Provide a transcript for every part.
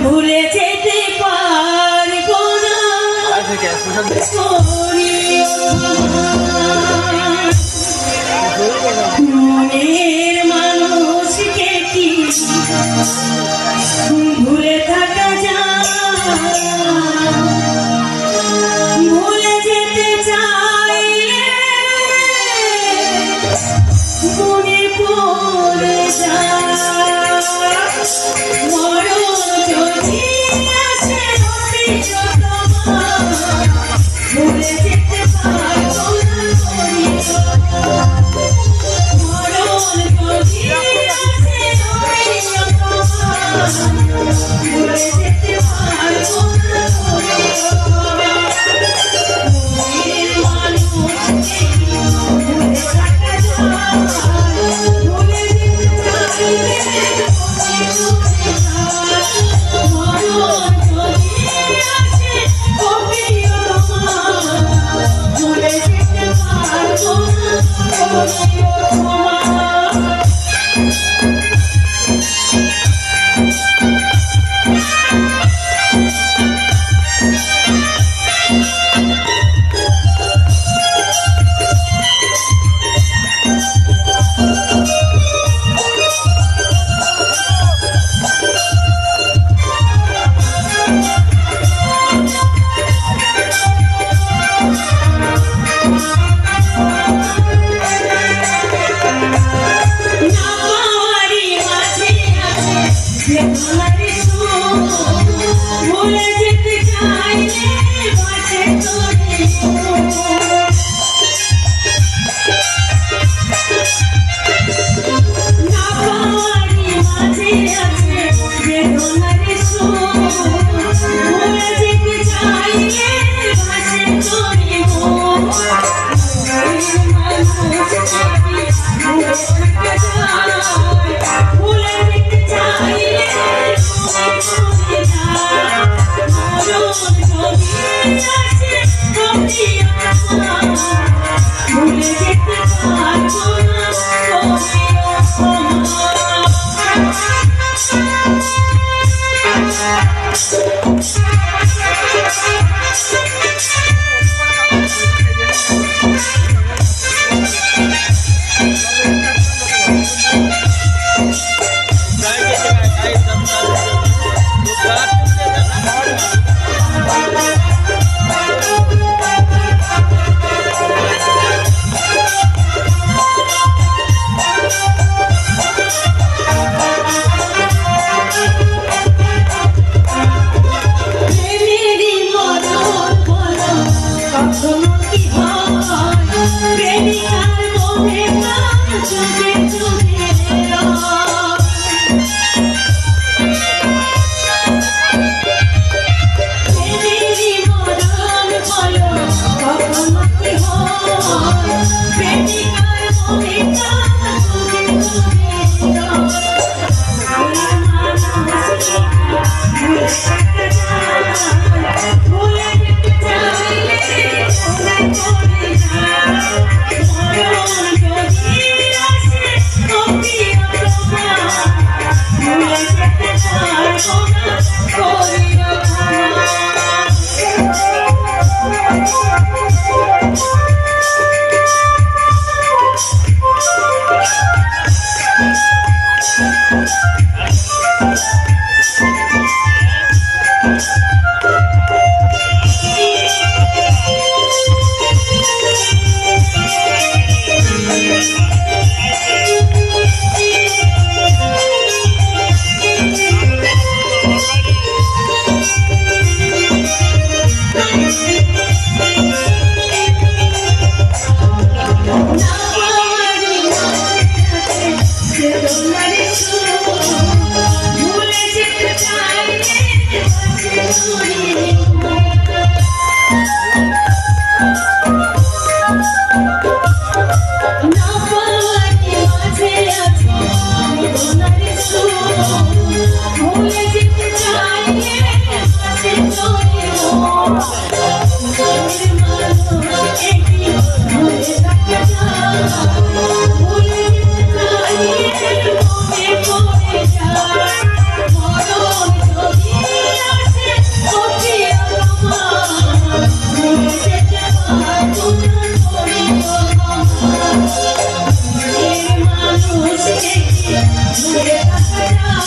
ভুলে যেতে পারবো না মনের মানুষকে কি ভুলে থাকা যায়? ভুলে যেতে চাইলে মনে পড়ে যায় মরণ যদি আসে ভুলে যেতে পারবো না মরণ যদি আসে ভুলে যেতে পারবো না মনের মানুষকে ভুলে থাকা যায় ভুলে যেতে চাইলে মরণ যদি আসে ভুলে যেতে পারবো না ভুলে যেতে চাইলে বাঁচে না পাওয়ারি মাঝে আছে বেদনার ভুলে যেতে চাইলে বাঁচে তোরে ভুলে যেতে চাইলে ভুলে যেতে পারবো না ভুলে যেতে চাইলে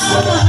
আমার